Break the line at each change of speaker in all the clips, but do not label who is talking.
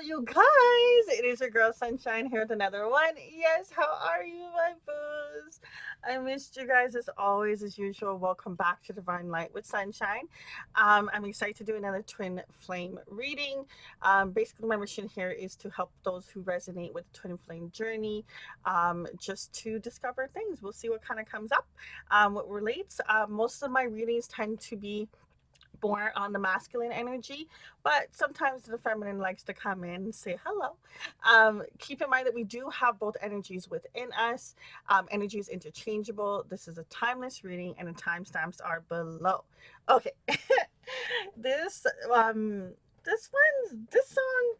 you guys? It is your girl Sunshine here with another one. Yes, how are you, my boos? I missed you guys as always, as usual. Welcome back to Divine Light with Sunshine. I'm excited to do another twin flame reading. Basically, my mission here is to help those who resonate with the twin flame journey, just to discover things. We'll see what kind of comes up, what relates. Most of my readings tend to be more on the masculine energy, but sometimes the feminine likes to come in and say hello. Keep in mind that we do have both energies within us. Energy is interchangeable. This is a timeless reading, and the timestamps are below. Okay, this this song.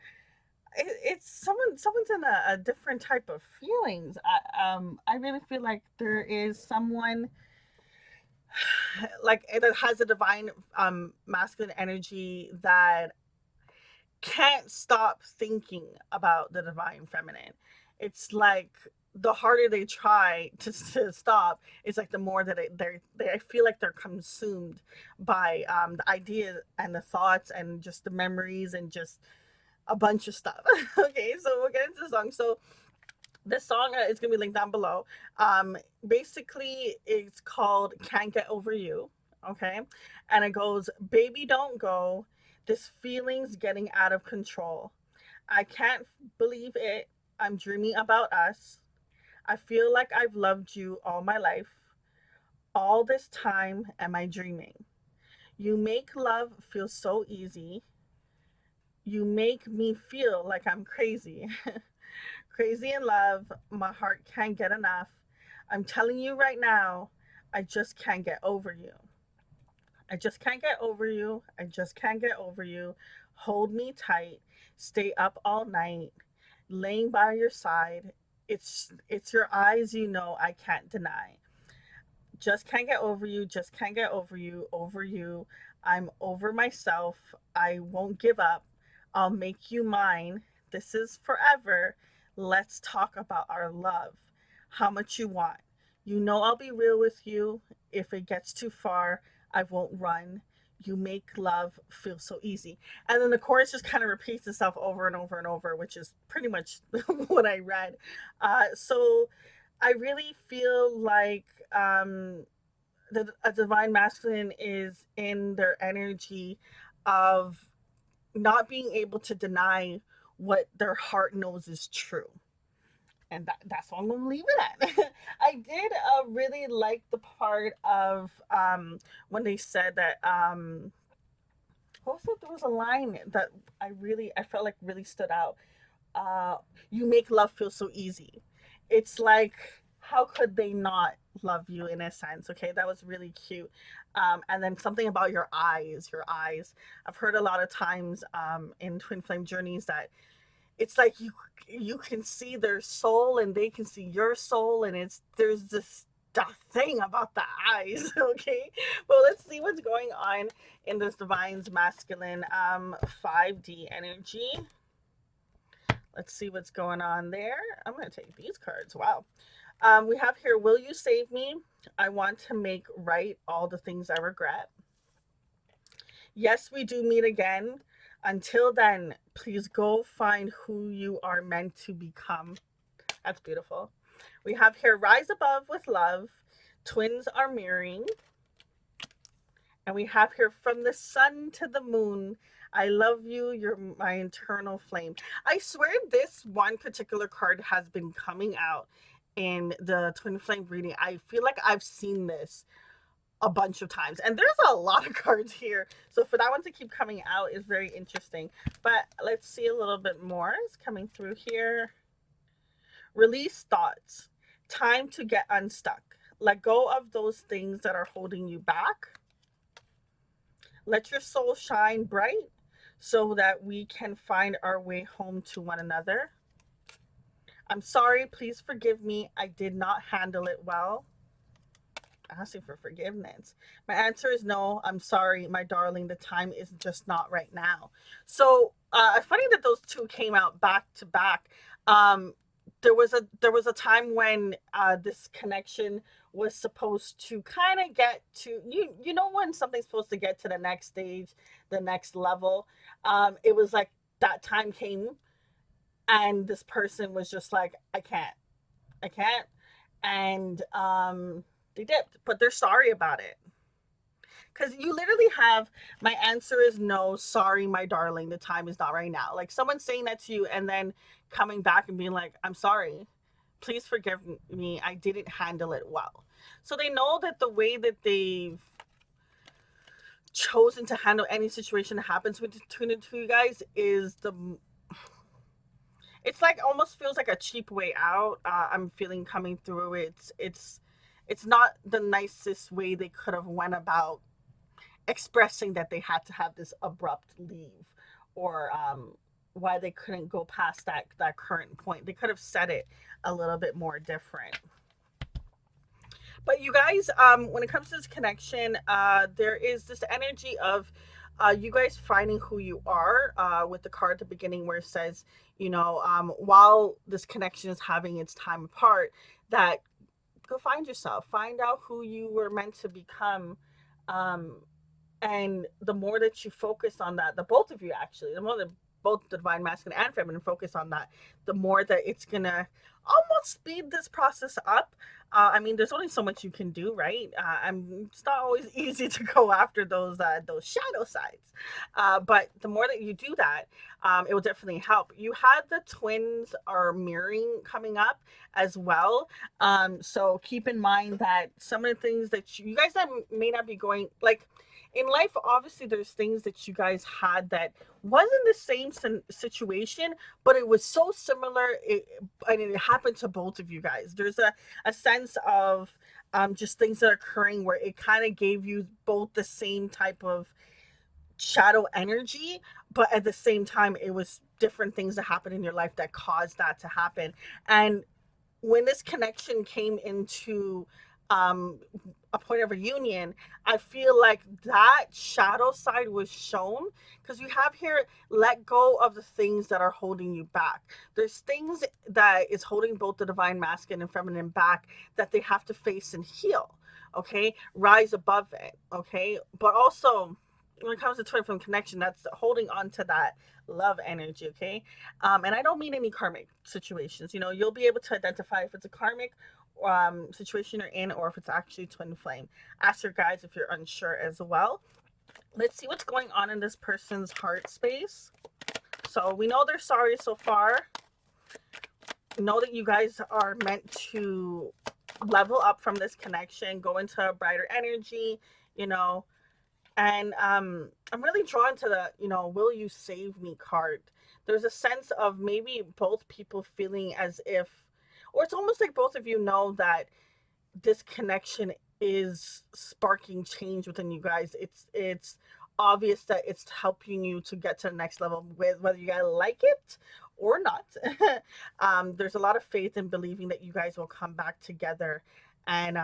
It's someone's in a different type of feelings. I really feel like there is someone like that has a divine masculine energy that can't stop thinking about the divine feminine. It's like the harder they try to stop, it's like the more that I feel like they're consumed by the ideas and the thoughts and just the memories and just a bunch of stuff. Okay, so we'll get into the song. So this song is gonna be linked down below. Basically, it's called "Can't Get Over You." Okay, and it goes, "Baby, don't go. This feeling's getting out of control. I can't believe it. I'm dreaming about us. I feel like I've loved you all my life. All this time, am I dreaming? You make love feel so easy. You make me feel like I'm crazy." Crazy in love, my heart can't get enough. I'm telling you right now, I just can't get over you. I just can't get over you. I just can't get over you. Hold me tight. Stay up all night, laying by your side. It's your eyes, you know I can't deny. Just can't get over you. Just can't get over you. Over you. I'm over myself. I won't give up. I'll make you mine. This is forever. Let's talk about our love. How much you want. You know I'll be real with you. If it gets too far, I won't run. You make love feel so easy. And then the chorus just kind of repeats itself over and over and over, which is pretty much what I read. So I really feel like a divine masculine is in their energy of not being able to deny what their heart knows is true. And that's what I'm gonna leave it at. I did really like the part of when they said that what was it? There was a line that I felt like really stood out. uh, you make love feel so easy. It's like, how could they not love you in a sense? Okay, that was really cute. And then something about your eyes, your eyes. I've heard a lot of times in twin flame journeys that it's like you can see their soul and they can see your soul, and it's there's this that thing about the eyes. Okay, well, let's see what's going on in this divine's masculine 5D energy. Let's see what's going on there. I'm going to take these cards. Wow. We have here, will you save me? I want to make right all the things I regret. Yes, we do meet again. Until then, please go find who you are meant to become. That's beautiful. We have here, rise above with love. Twins are mirroring. And we have here, from the sun to the moon, I love you, you're my eternal flame. I swear this one particular card has been coming out in the twin flame reading. I feel like I've seen this a bunch of times. And there's a lot of cards here. So for that one to keep coming out is very interesting. But let's see a little bit more. It's coming through here. Release thoughts. Time to get unstuck. Let go of those things that are holding you back. Let your soul shine bright so that we can find our way home to one another. I'm sorry, please forgive me. I did not handle it well. Asking for forgiveness. My answer is no. I'm sorry, my darling. The time is just not right now. So funny that those two came out back to back. Um, there was a time when this connection was supposed to kind of get to you know when something's supposed to get to the next stage, the next level. It was like that time came, And this person was just like, I can't. And they dipped, but they're sorry about it. Because you literally have, my answer is no, sorry, my darling, the time is not right now. Like someone saying that to you and then coming back and being like, I'm sorry, please forgive me, I didn't handle it well. So they know that the way that they've chosen to handle any situation that happens between the two you guys is the, it's like almost feels like a cheap way out. I'm feeling coming through it. It's not the nicest way they could have went about expressing that they had to have this abrupt leave, or why they couldn't go past that current point. They could have said it a little bit more different. But you guys, when it comes to this connection, there is this energy of you guys finding who you are, with the card at the beginning where it says, while this connection is having its time apart, that go find yourself, find out who you were meant to become. Um, and the more that you focus on that, the both of you actually, the more that both the divine masculine and feminine focus on that, the more that it's gonna almost speed this process up. I mean, there's only so much you can do, right? It's not always easy to go after those shadow sides, but the more that you do that, it will definitely help. You had the twins or mirroring coming up as well, so keep in mind that some of the things that you guys that may not be going like in life, obviously there's things that you guys had that wasn't the same situation, but it was so similar, and it happened to both of you guys. There's a sense of just things that are occurring where it kind of gave you both the same type of shadow energy, but at the same time it was different things that happened in your life that caused that to happen. And when this connection came into um, a point of reunion, I feel like that shadow side was shown because you have here, let go of the things that are holding you back. There's things that is holding both the divine masculine and feminine back that they have to face and heal. Okay, rise above it. Okay, but also when it comes to twin flame connection, that's holding on to that love energy. Okay, and I don't mean any karmic situations. You'll be able to identify if it's a karmic situation you're in or if it's actually twin flame. Ask your guides if you're unsure as well. Let's see what's going on in this person's heart space. So we know they're sorry so far. Know that you guys are meant to level up from this connection, go into a brighter energy, you know, and I'm really drawn to the will you save me card. There's a sense of maybe both people feeling as if, or it's almost like both of you know that this connection is sparking change within you guys. It's obvious that it's helping you to get to the next level, with whether you guys like it or not. There's a lot of faith in believing that you guys will come back together, and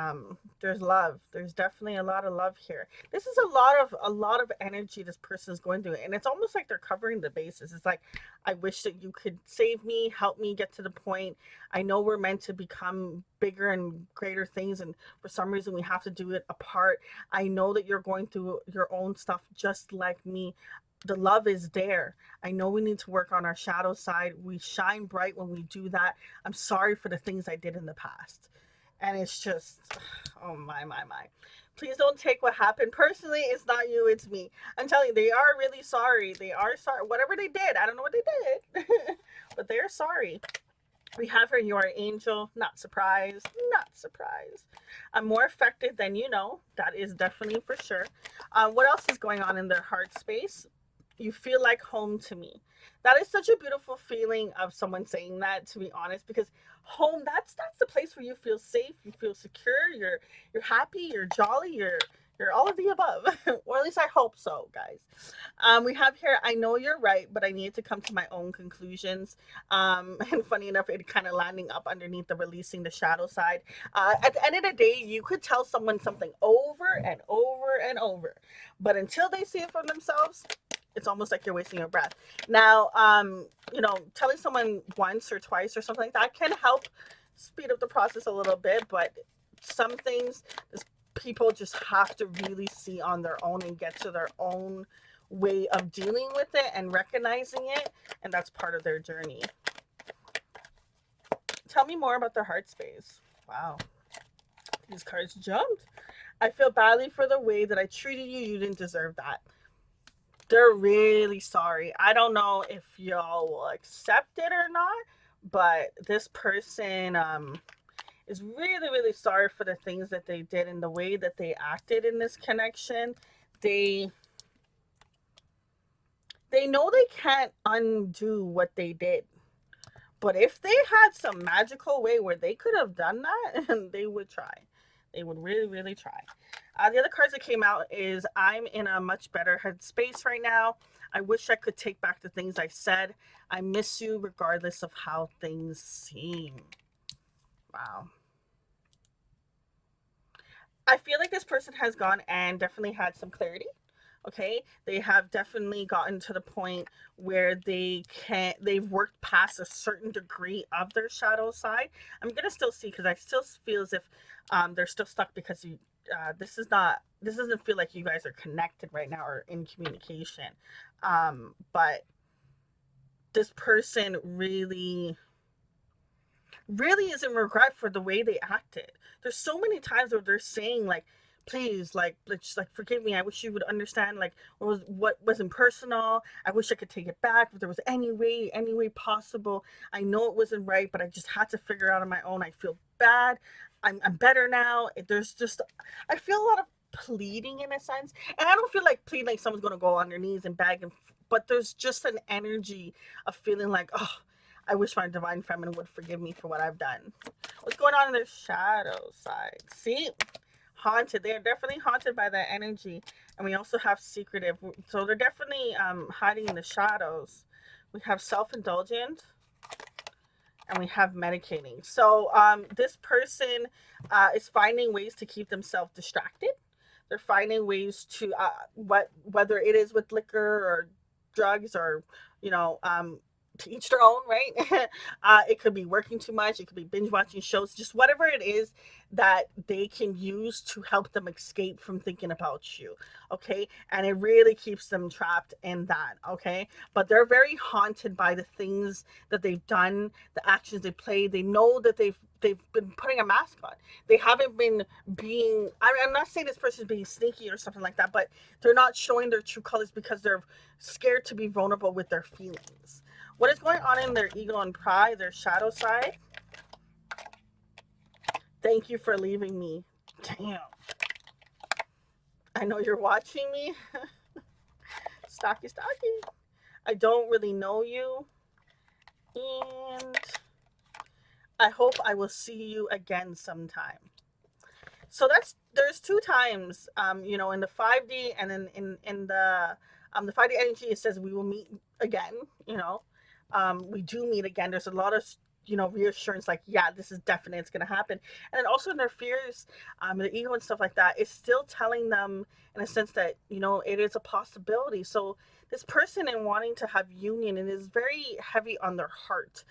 there's love. There's definitely a lot of love here. This is a lot of energy this person is going through, and it's almost like they're covering the bases. It's like, I wish that you could save me, help me get to the point. I know we're meant to become bigger and greater things, and for some reason we have to do it apart. I know that you're going through your own stuff just like me. The love is there. I know we need to work on our shadow side. We shine bright when we do that. I'm sorry for the things I did in the past. And it's just, oh my. Please don't take what happened personally. It's not you, it's me. I'm telling you, they are really sorry. They are sorry. Whatever they did, I don't know what they did, but they're sorry. We have her, you are an angel. Not surprised. Not surprised. I'm more affected than you know. That is definitely for sure. What else is going on in their heart space? You feel like home to me. That is such a beautiful feeling of someone saying that, to be honest, because home, that's the place where you feel safe, you feel secure, you're happy, you're jolly, you're all of the above. Or at least I hope so, guys. We have here, I know you're right, but I need to come to my own conclusions. And funny enough, it kind of landing up underneath the releasing the shadow side. At the end of the day, you could tell someone something over and over and over, but until they see it for themselves, it's almost like you're wasting your breath. Now, telling someone once or twice or something like that can help speed up the process a little bit, but some things people just have to really see on their own and get to their own way of dealing with it and recognizing it, and that's part of their journey. Tell me more about their heart space. Wow, these cards jumped. I feel badly for the way that I treated you. You didn't deserve that. They're really sorry. I don't know if y'all will accept it or not, but this person is really, really sorry for the things that they did and the way that they acted in this connection. They they know they can't undo what they did. But if they had some magical way where they could have done that, they would try. They would really, really try. The other cards that came out is I'm in a much better headspace right now. I wish I could take back the things I said. I miss you regardless of how things seem. Wow. I feel like this person has gone and definitely had some clarity. Okay, they have definitely gotten to the point where they've worked past a certain degree of their shadow side. I'm gonna still see because I still feel as if they're still stuck because you this doesn't feel like you guys are connected right now or in communication. But this person really is in regret for the way they acted. There's so many times where they're saying like, please, like, just like forgive me. I wish you would understand like what wasn't personal. I wish I could take it back if there was any way possible. I know it wasn't right, but I just had to figure it out on my own. I feel bad. I'm better now. There's just I feel a lot of pleading in a sense, and I don't feel like pleading like someone's gonna go on their knees and beg, but there's just an energy of feeling like, oh, I wish my divine feminine would forgive me for what I've done. What's going on in their shadow side? See? Haunted. They're definitely haunted by that energy. And we also have secretive. So they're definitely hiding in the shadows. We have self-indulgent and we have medicating. So this person is finding ways to keep themselves distracted. They're finding ways to whether it is with liquor or drugs or you know to each their own, right? It could be working too much. It could be binge watching shows. Just whatever it is that they can use to help them escape from thinking about you. Okay, and it really keeps them trapped in that. Okay, but they're very haunted by the things that they've done, the actions they played. They know that they've been putting a mask on. They haven't been being. I'm not saying this person's being sneaky or something like that, but they're not showing their true colors because they're scared to be vulnerable with their feelings. What is going on in their ego and pride, their shadow side? Thank you for leaving me. Damn. I know you're watching me. Stocky, stocky. I don't really know you. And I hope I will see you again sometime. So there's two times, in the 5D and then in the 5D energy, it says we will meet again, we do meet again. There's a lot of reassurance, like, yeah, this is definite, it's gonna happen. And then also in their fears, their ego and stuff like that, it's still telling them in a sense that it is a possibility. So this person in wanting to have union, it is very heavy on their heart,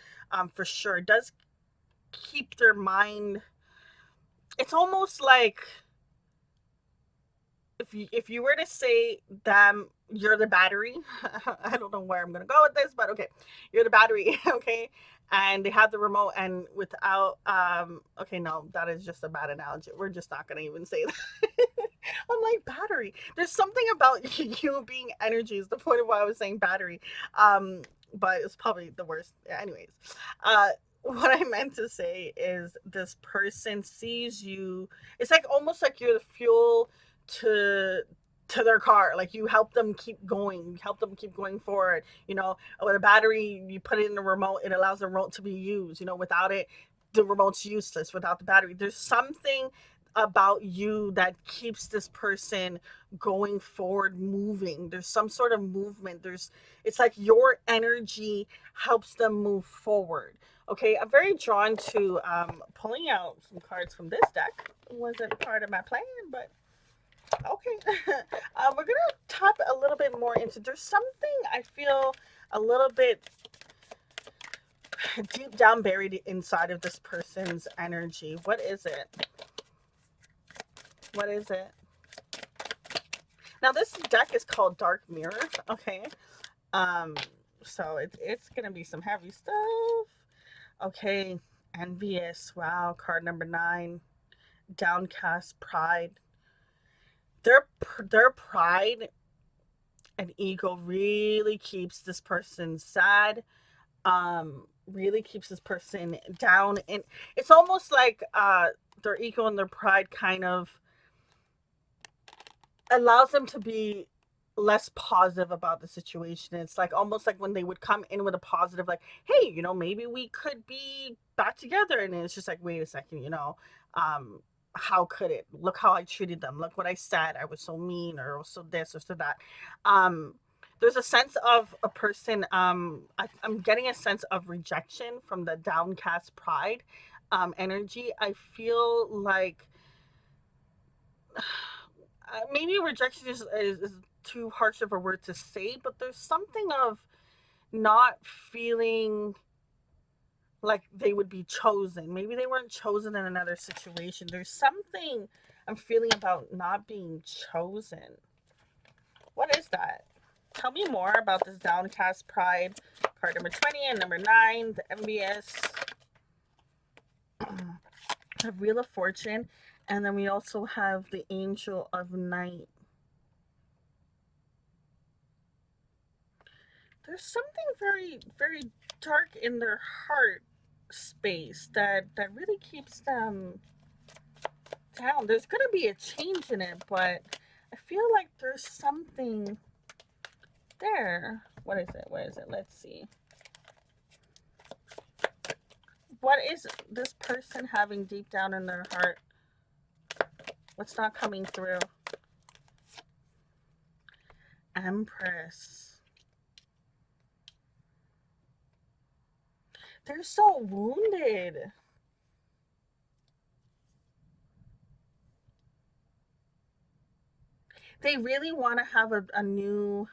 for sure. It does keep their mind. It's almost like if you were to say them, you're the battery. I don't know where I'm gonna go with this, but okay, you're the battery. Okay, and they have the remote, and without okay, no, that is just a bad analogy. We're just not gonna even say that. I'm like, battery, there's something about you being energy is the point of why I was saying battery. But it's probably the worst anyways. What I meant to say is this person sees you. It's like almost like you're the fuel to their car. Like you help them keep going, you help them keep going forward. With a battery, you put it in the remote, it allows the remote to be used. Without it, the remote's useless without the battery. There's something about you that keeps this person going forward, moving. There's some sort of movement. It's like your energy helps them move forward. Okay, I'm very drawn to pulling out some cards from this deck. It wasn't part of my plan, but okay. We're gonna tap a little bit more into. There's something I feel a little bit deep down buried inside of this person's energy. What is it? What is it? Now this deck is called Dark Mirror. Okay. So it's gonna be some heavy stuff. Okay. Envious. Wow. Card number 9. Downcast. Pride. Their pride and ego really keeps this person sad, really keeps this person down, and it's almost like their ego and their pride kind of allows them to be less positive about the situation. It's like almost like when they would come in with a positive, like, hey, maybe we could be back together. And it's just like, wait a second, how could it? Look how I treated them. Look what I said. I was so mean or so this or so that. Um, there's a sense of a person, I'm getting a sense of rejection from the downcast pride energy. I feel like maybe rejection is too harsh of a word to say, but there's something of not feeling like they would be chosen. Maybe they weren't chosen in another situation. There's something I'm feeling about not being chosen. What is that? Tell me more about this downcast pride. Card number 20 and number 9, the envious, the wheel of fortune, and then we also have the angel of night. There's something very very dark in their heart space that really keeps them down. There's going to be a change in it, but I feel like there's something there. What is it? Let's see. What is this person having deep down in their heart? What's not coming through? Empress. They're so wounded. They really want to have a new,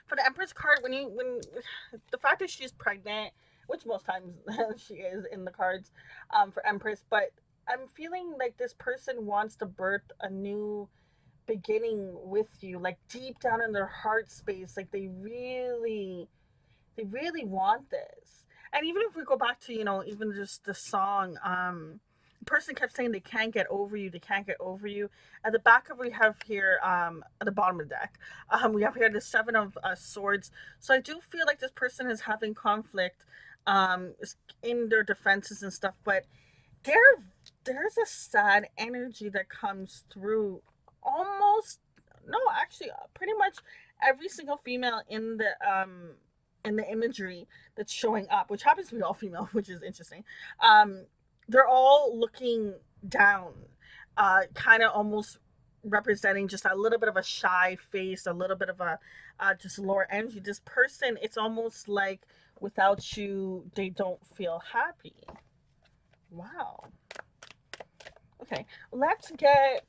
for the Empress card, when the fact that she's pregnant, which most times she is in the cards, for Empress, but I'm feeling like this person wants to birth a new beginning with you, like deep down in their heart space, like they really want this. And even if we go back to, even just the song, the person kept saying they can't get over you, they can't get over you. At the back of we have here, at the bottom of the deck, we have here the 7 of Swords. So I do feel like this person is having conflict, um, in their defenses and stuff, but there there's a sad energy that comes through almost, no, actually, pretty much every single female in the imagery that's showing up, which happens to be all female, which is interesting. um they're all looking down, kind of almost representing just a little bit of a shy face, a little bit of a just lower energy. This person, it's almost like without you they don't feel happy. Wow. Okay, let's get.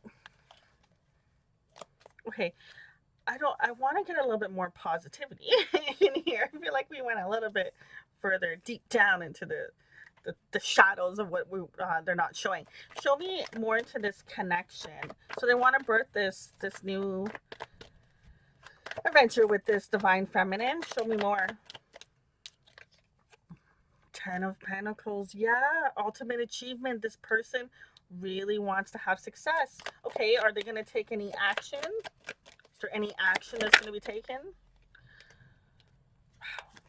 Okay, I want to get a little bit more positivity in here. I feel like we went a little bit further deep down into the shadows of what they're not showing. Show me more into this connection. So they want to birth this new adventure with this divine feminine. Show me more. 10 of Pentacles. Yeah, ultimate achievement. This person really wants to have success. Okay, are they going to take any action? Is there any action that's going to be taken?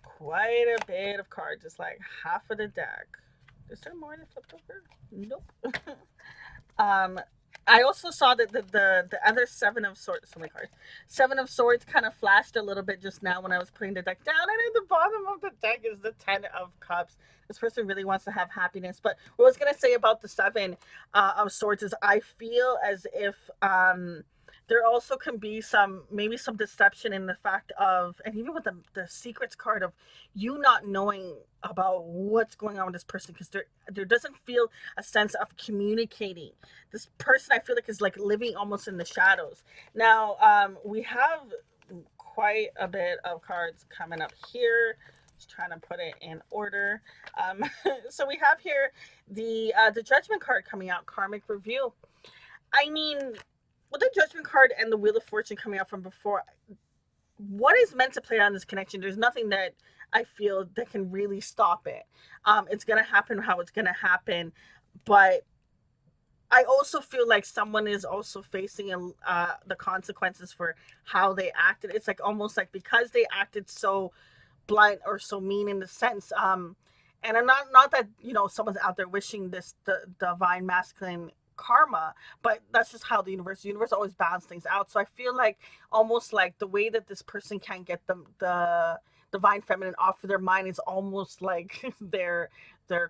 Quite a bit of cards. It's like half of the deck. Is there more that flipped over? Nope. um, I also saw that the other 7 of Swords, so many cards, 7 of Swords kind of flashed a little bit just now when I was putting the deck down, and at the bottom of the deck is the 10 of Cups. This person really wants to have happiness. But what I was gonna say about the 7 of Swords is I feel as if there also can be maybe some deception in the fact of, and even with the secrets card of you not knowing about what's going on with this person, because there doesn't feel a sense of communicating. This person I feel like is like living almost in the shadows. Now, we have quite a bit of cards coming up here. Just trying to put it in order. So we have here the Judgment card coming out, Karmic Review. I mean, with the Judgment card and the Wheel of Fortune coming out from before, what is meant to play on this connection? There's nothing that I feel that can really stop it. It's gonna happen how it's gonna happen, but I also feel like someone is also facing the consequences for how they acted. It's like almost like because they acted so blunt or so mean in the sense, and I'm not that someone's out there wishing this the divine masculine karma, but that's just how the universe always balances things out. So I feel like almost like the way that this person can get the divine feminine off of their mind is almost like their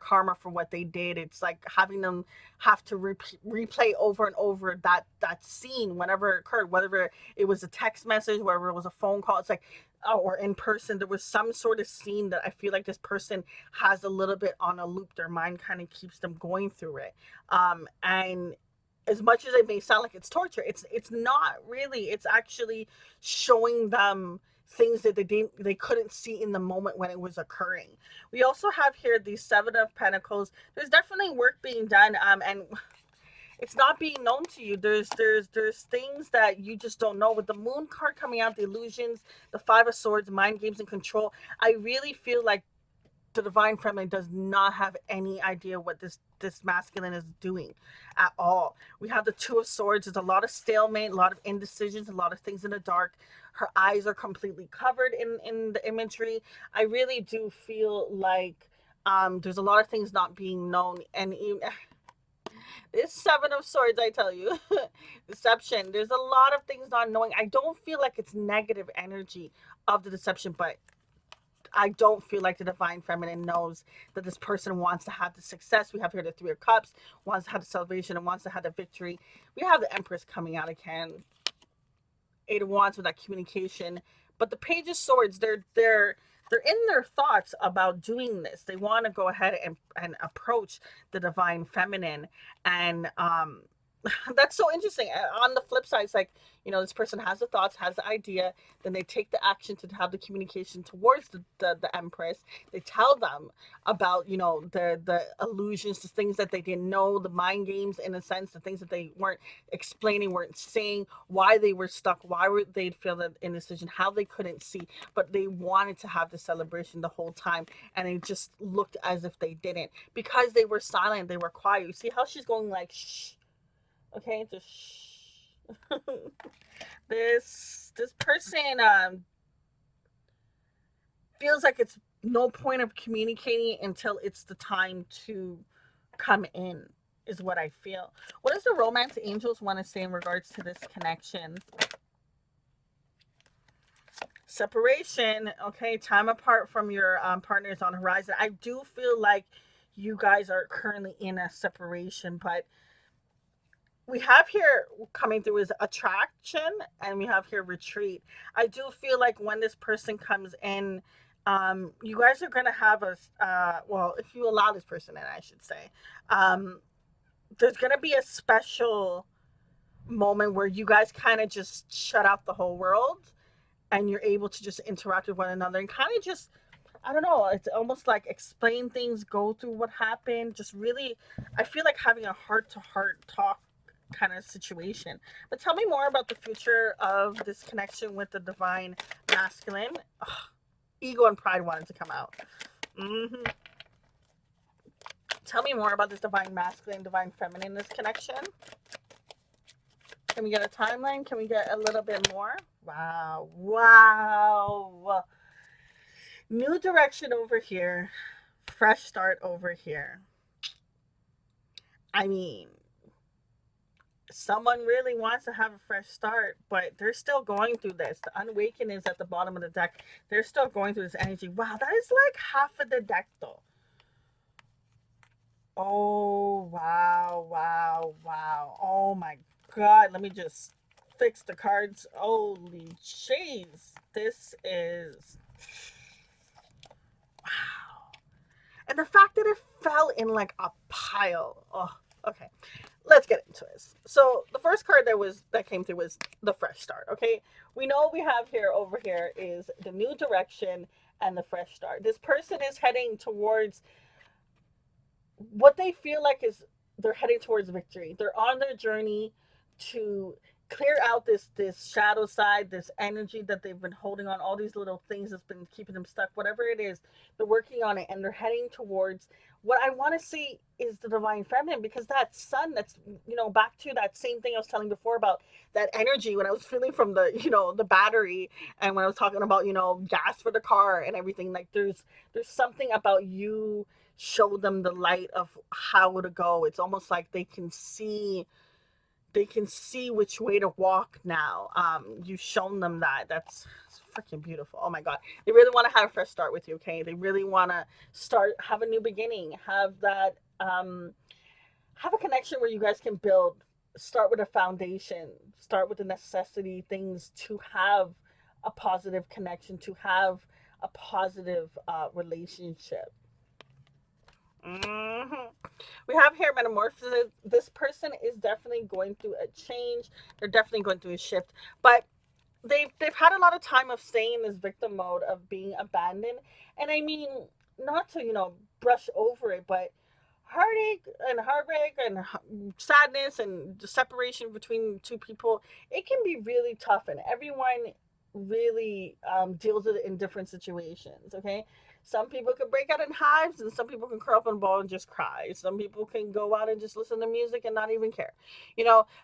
karma for what they did. It's like having them have to replay over and over that scene whenever it occurred, whether it was a text message, whether it was a phone call. It's like, or in person, there was some sort of scene that I feel like this person has a little bit on a loop. Their mind kind of keeps them going through it. And as much as it may sound like it's torture, it's not really. It's actually showing them things that they couldn't see in the moment when it was occurring. We also have here the Seven of Pentacles. There's definitely work being done, and it's not being known to you. There's things that you just don't know. With the Moon card coming out, the illusions, the Five of Swords, mind games, and control, I really feel like the divine feminine does not have any idea what this masculine is doing at all. We have the Two of Swords. There's a lot of stalemate, a lot of indecisions, a lot of things in the dark. Her eyes are completely covered in the imagery. I really do feel like there's a lot of things not being known, and even, this Seven of Swords, I tell you, deception. There's a lot of things not knowing. I don't feel like it's negative energy of the deception, but I don't feel like the divine feminine knows that this person wants to have the success. We have here the Three of Cups, wants to have the salvation, and wants to have the victory. We have the Empress coming out again. Eight of Wands with that communication. But the Page of Swords, they're in their thoughts about doing this. They want to go ahead and approach the divine feminine. And that's so interesting. On the flip side, it's like, this person has the thoughts, has the idea, then they take the action to have the communication towards the Empress. They tell them about, the illusions, the things that they didn't know, the mind games, in a sense, the things that they weren't explaining, weren't saying, why they were stuck, why were they feel that indecision, how they couldn't see, but they wanted to have the celebration the whole time, and it just looked as if they didn't, because they were silent, they were quiet. You see how she's going like, shh. Okay, just shh. This person feels like it's no point of communicating until it's the time to come in, is what I feel. What does the romance angels want to say in regards to this connection? Separation. Okay, time apart from your partners on horizon. I do feel like you guys are currently in a separation, but we have here coming through is attraction, and we have here retreat. I do feel like when this person comes in, you guys are going to have a well, if you allow this person in, I should say, um there's going to be a special moment where you guys kind of just shut out the whole world, and you're able to just interact with one another and kind of just, I don't know, it's almost like explain things, go through what happened, just really, I feel like having a heart to heart talk kind of situation. But tell me more about the future of this connection with the divine masculine. Ugh, ego and pride wanted to come out. hmm Tell me more about this divine masculine, divine feminine, this connection. Can we get a timeline? Can we get a little bit more? Wow. Wow. New direction over here. Fresh start over here. I mean, someone really wants to have a fresh start, but they're still going through this. The Unawakened is at the bottom of the deck. They're still going through this energy. Wow, that is like half of the deck, though. Oh, wow, wow, wow. Oh, my God. Let me just fix the cards. Holy jeez. This is... Wow. And the fact that it fell in like a pile. Oh, okay. Let's get into this. So the first card that came through was the fresh start. Okay, we know we have here over here is the new direction and the fresh start. This person is heading towards what they feel like is, they're heading towards victory. They're on their journey to clear out this shadow side, this energy that they've been holding on, all these little things that's been keeping them stuck, whatever it is. They're working on it, and they're heading towards what I want to see is the divine feminine, because that sun, that's, back to that same thing I was telling before about that energy when I was feeling from the, the battery, and when I was talking about, gas for the car and everything. Like, there's something about you show them the light of how to go. It's almost like they can see which way to walk now. You've shown them that. That's freaking beautiful. Oh my god, they really want to have a fresh start with you. Okay, they really want to have a new beginning, have that, have a connection where you guys can build. Start with a foundation. Start with the necessity things to have a positive connection, to have a positive relationship. hmm We have here metamorphosis. This person is definitely going through a change. They're definitely going through a shift, but they've had a lot of time of staying in this victim mode of being abandoned. And I mean, not to brush over it, but heartache and heartbreak and sadness and the separation between two people, it can be really tough, and everyone really deals with it in different situations. Okay, some people can break out in hives, and some people can curl up in a ball and just cry. Some people can go out and just listen to music and not even care.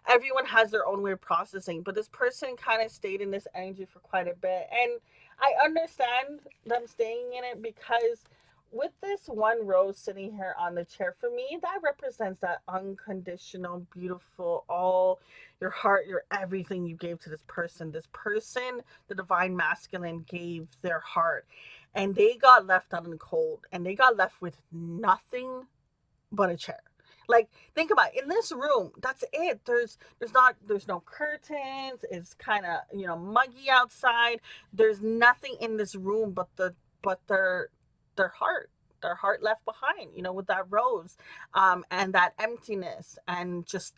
Everyone has their own way of processing, but this person kind of stayed in this energy for quite a bit, and I understand them staying in it, because with this one rose sitting here on the chair, for me, that represents that unconditional, beautiful, all your heart, your everything you gave to this person. This person, the divine masculine, gave their heart, and they got left out in the cold, and they got left with nothing but a chair. Like, think about it. In this room, that's it. There's no curtains. It's kind of, muggy outside. There's nothing in this room but their heart, their heart left behind, with that rose, and that emptiness. And just,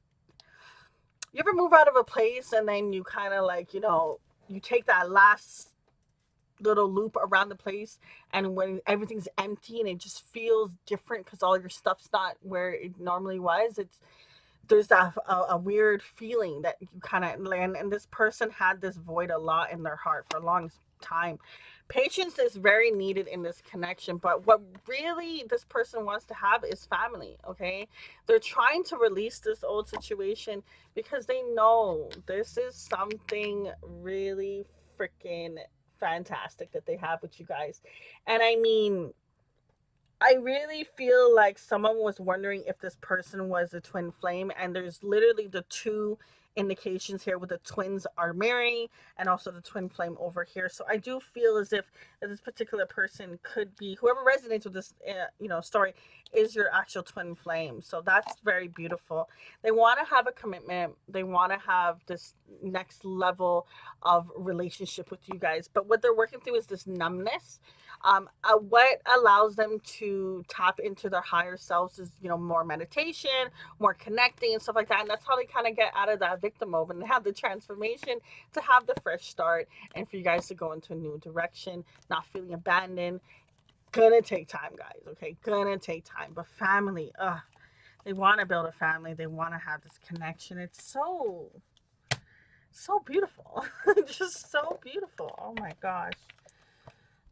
you ever move out of a place and then you kind of like, you take that last little loop around the place, and when everything's empty and it just feels different because all your stuff's not where it normally was, there's that a weird feeling that you kind of land. And this person had this void a lot in their heart for a long time. Patience is very needed in this connection, but what really this person wants to have is family. Okay, they're trying to release this old situation because they know this is something really freaking fantastic that they have with you guys. And I mean, I really feel like someone was wondering if this person was a twin flame, and there's literally the two indications here with the twins are marrying, and also the twin flame over here. So I do feel as if this particular person could be, whoever resonates with this, story, is your actual twin flame. So that's very beautiful. They want to have a commitment. They want to have this next level of relationship with you guys. But what they're working through is this numbness. What allows them to tap into their higher selves is, more meditation, more connecting and stuff like that. And that's how they kind of get out of that victim mode and have the transformation to have the fresh start, and for you guys to go into a new direction, not feeling abandoned. Gonna take time, guys. Okay, gonna take time. But family, they want to build a family. They want to have this connection. It's so beautiful. Just so beautiful. Oh my gosh.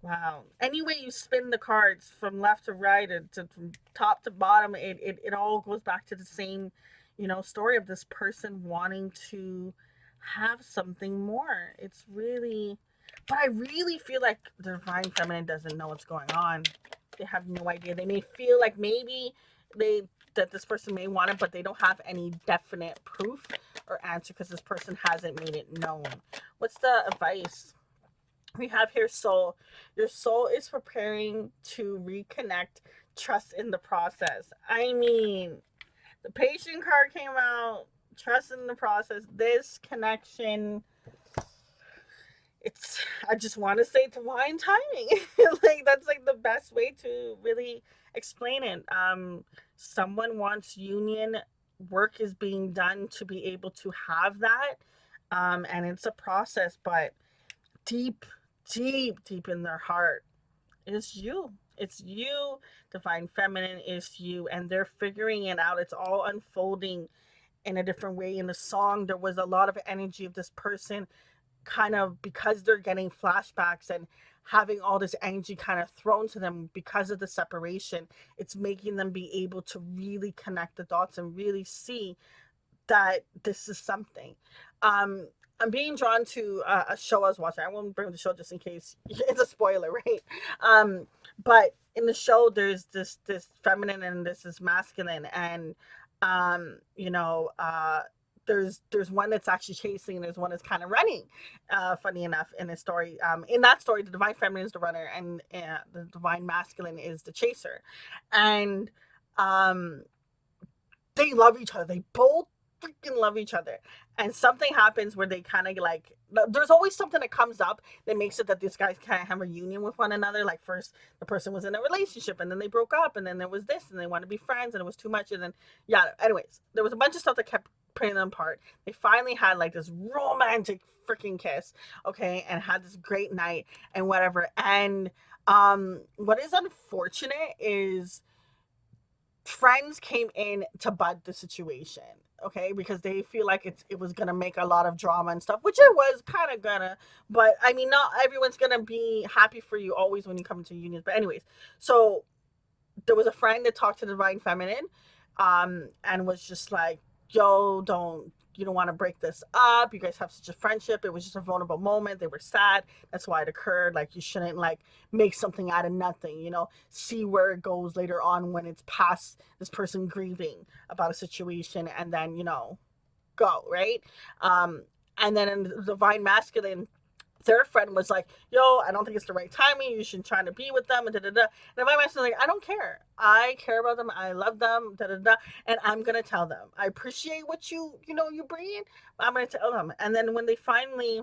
Wow. Any way you spin the cards from left to right, and from top to bottom, it all goes back to the same, story of this person wanting to have something more. It's really, but I really feel like the divine feminine doesn't know what's going on. They have no idea. They may feel like maybe they that this person may want it, but they don't have any definite proof or answer because this person hasn't made it known. What's the advice? We have here soul. Your soul is preparing to reconnect, trust in the process. I mean, the patient card came out, trust in the process. This connection, it's, I just want to say divine timing. Like, that's like the best way to really explain it. Someone wants union, work is being done to be able to have that. And it's a process, but deep, deep in their heart, it's you. It's you. Divine feminine is you, and they're figuring it out. It's all unfolding in a different way. In the song, there was a lot of energy of this person kind of, because they're getting flashbacks and having all this energy kind of thrown to them because of the separation. It's making them be able to really connect the dots and really see that this is something. Um, I'm being drawn to a show I was watching. I won't bring the show just in case it's a spoiler, right? Um, but in the show, there's this feminine and this is masculine, and you know, there's one that's actually chasing, and there's one that's kind of running. Funny enough, in this story, in that story, the divine feminine is the runner, and the divine masculine is the chaser, and um they love each other. They both freaking love each other. And something happens where they kind of like, there's always something that comes up that makes it that these guys can't have a union with one another. Like, first, the person was in a relationship and then they broke up, and then there was this, and they wanted to be friends, and it was too much. And then, yeah, anyways, there was a bunch of stuff that kept putting them apart. They finally had like this romantic freaking kiss, okay, and had this great night and whatever. And what is unfortunate is friends came in to bud the situation, okay, because they feel like it was gonna make a lot of drama and stuff, which it was kind of gonna. But I mean, not everyone's gonna be happy for you always when you come into unions. But anyways, so there was a friend that talked to the divine feminine, and was just like, yo, don't, you don't want to break this up, you guys have such a friendship, it was just a vulnerable moment, they were sad, that's why it occurred, like, you shouldn't like make something out of nothing, you know, see where it goes later on when it's past this person grieving about a situation, and then, you know, go, right? And then in the divine masculine, their friend was like, yo, I don't think it's the right timing, you should try to be with them, and da da da. And my master's like, I don't care, I care about them, I love them, da da da, and I'm gonna tell them, I appreciate what you know you bring in, I'm gonna tell them. And then when they finally,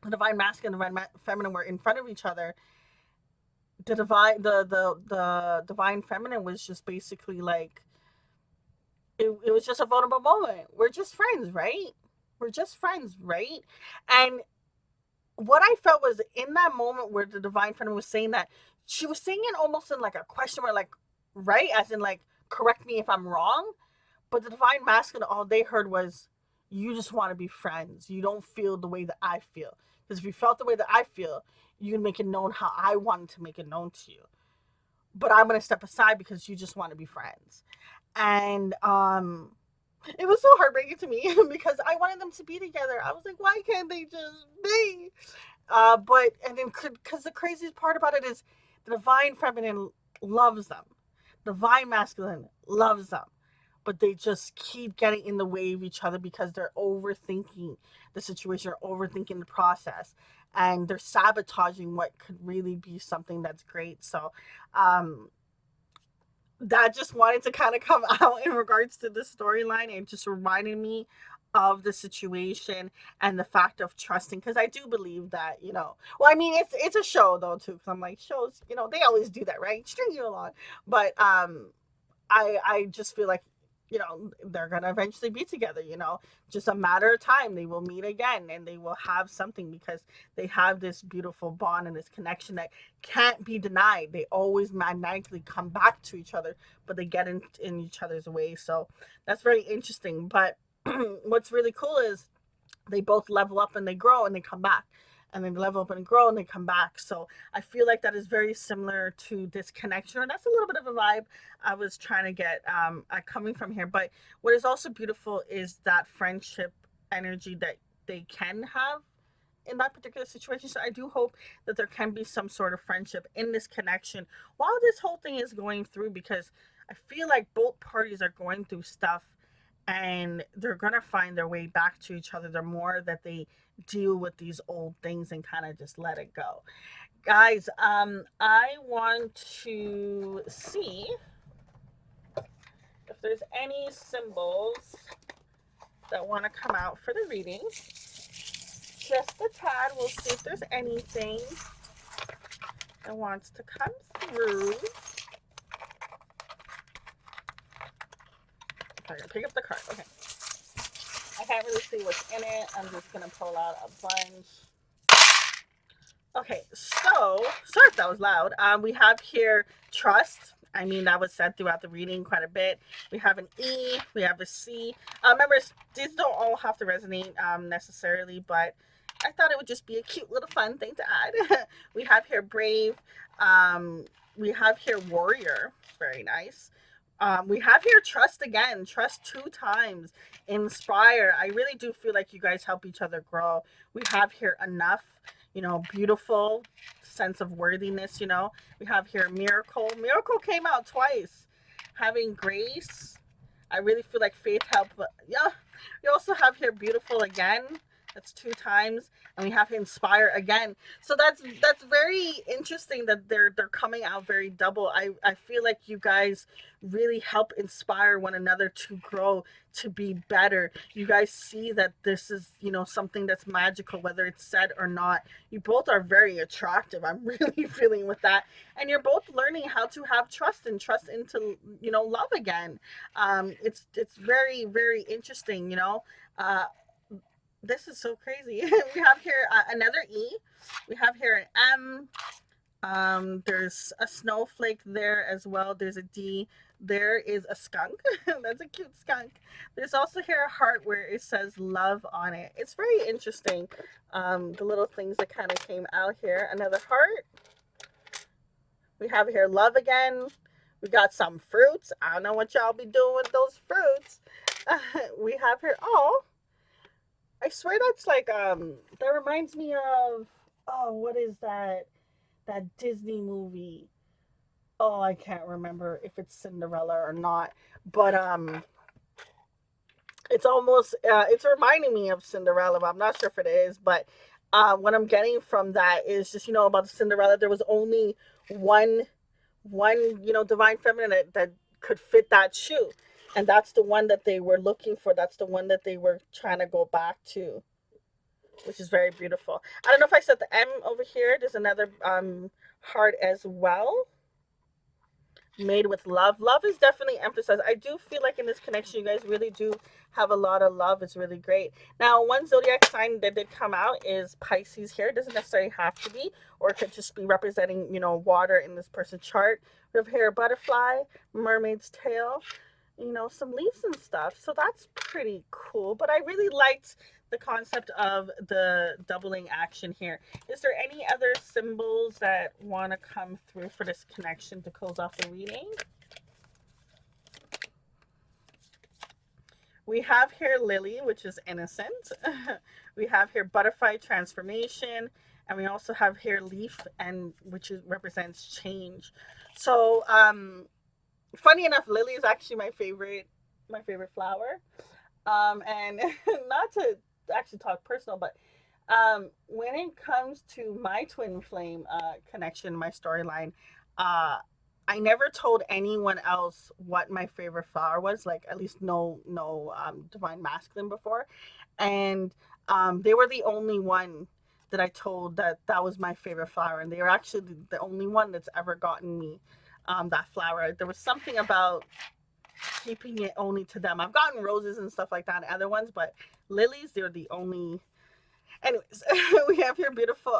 the divine masculine and divine feminine were in front of each other, the divine feminine was just basically like, it was just a vulnerable moment, we're just friends, right? We're just friends, right? And what I felt was, in that moment where the divine feminine was saying that, she was saying it almost in like a question mark, like, right, as in like, correct me if I'm wrong. But the divine masculine, all they heard was, you just want to be friends, you don't feel the way that I feel, because if you felt the way that I feel, you can make it known how I wanted to make it known to you, but I'm going to step aside because you just want to be friends. And it was so heartbreaking to me because I wanted them to be together. I was like, why can't they just be? But, and then, because the craziest part about it is, the divine feminine loves them, the divine masculine loves them, but they just keep getting in the way of each other because they're overthinking the situation, or overthinking the process, and they're sabotaging what could really be something that's great. So, um, that just wanted to kind of come out in regards to the storyline. It just reminded me of the situation and the fact of trusting, because I do believe that, you know, well, I mean, it's a show though too, because I'm like, shows, you know, they always do that, right? String you along. But I just feel like, you know, they're gonna eventually be together, you know, just a matter of time, they will meet again and they will have something, because they have this beautiful bond and this connection that can't be denied. They always magnetically come back to each other, but they get in each other's way. So that's very interesting. But what's really cool is, they both level up and they grow and they come back, and then they level up and grow and they come back. So I feel like that is very similar to this connection, or that's a little bit of a vibe I was trying to get coming from here. But what is also beautiful is that friendship energy that they can have in that particular situation. So I do hope that there can be some sort of friendship in this connection while this whole thing is going through, because I feel like both parties are going through stuff, and they're gonna find their way back to each other the more that they deal with these old things and kind of just let it go. Guys, I want to see if there's any symbols that want to come out for the reading. Just a tad. We'll see if there's anything that wants to come through. I'm gonna pick up the card. Okay. I can't really see what's in it. I'm just gonna pull out a bunch. Okay, so sorry if that was loud. We have here trust. I mean, that was said throughout the reading quite a bit. We have an E, we have a C. Remember, these don't all have to resonate necessarily, but I thought it would just be a cute little fun thing to add. We have here brave. Um, we have here warrior. Very nice. We have here trust again, trust two times, inspire. I really do feel like you guys help each other grow. We have here enough, beautiful sense of worthiness. We have here miracle. Miracle came out twice. Having grace. I really feel like faith helped. But yeah, we also have here beautiful again. That's two times, and we have inspire again. So that's very interesting that they're coming out very double. I feel like you guys really help inspire one another to grow, to be better. You guys see that this is something that's magical, whether it's said or not. You both are very attractive. I'm really feeling with that, and you're both learning how to have trust and trust into love again. It's very very interesting. This is so crazy. We have here another E. We have here an M. There's a snowflake there as well. There's a D. There is a skunk. That's a cute skunk. There's also here a heart where it says love on it. It's very interesting. The little things that kind of came out here. Another heart. We have here love again. We got some fruits. I don't know what y'all be doing with those fruits. We have here, oh, I swear that's like that reminds me of, oh, what is that Disney movie? Oh, I can't remember if it's Cinderella or not, but it's almost it's reminding me of Cinderella, but I'm not sure if it is. But what I'm getting from that is just about the Cinderella. There was only one divine feminine that could fit that shoe, and that's the one that they were looking for. That's the one that they were trying to go back to, which is very beautiful. I don't know if I said the M over here. There's another heart as well, made with love. Love is definitely emphasized. I do feel like in this connection, you guys really do have a lot of love. It's really great. Now, one zodiac sign that did come out is Pisces here. It doesn't necessarily have to be, or it could just be representing, water in this person's chart. We have here a butterfly, mermaid's tail, some leaves and stuff. So that's pretty cool. But I really liked the concept of the doubling action here. Is there any other symbols that want to come through for this connection to close off the reading? We have here lily, which is innocent. We have here butterfly transformation, and we also have here leaf, and represents change. So funny enough, lily is actually my favorite flower. And not to actually talk personal, but when it comes to my twin flame connection, my storyline, uh, I never told anyone else what my favorite flower was. Like at least no divine masculine before, and they were the only one that I told that was my favorite flower, and they were actually the only one that's ever gotten me that flower. There was something about keeping it only to them. I've gotten roses and stuff like that and other ones, but lilies, they're the only. Anyways, we have here beautiful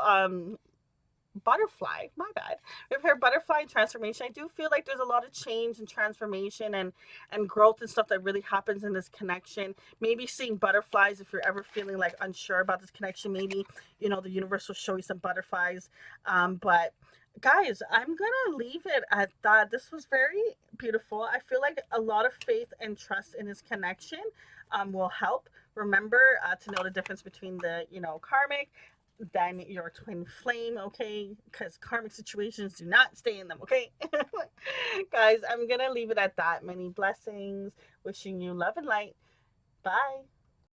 butterfly. My bad. We have here butterfly transformation. I do feel like there's a lot of change and transformation and growth and stuff that really happens in this connection. Maybe seeing butterflies if you're ever feeling like unsure about this connection. Maybe the universe will show you some butterflies. But guys, I'm gonna leave it at that. This was very beautiful. I feel like a lot of faith and trust in this connection will help. Remember to know the difference between the karmic than your twin flame, okay? Because karmic situations do not stay in them, okay? Guys, I'm gonna leave it at that. Many blessings. Wishing you love and light. Bye.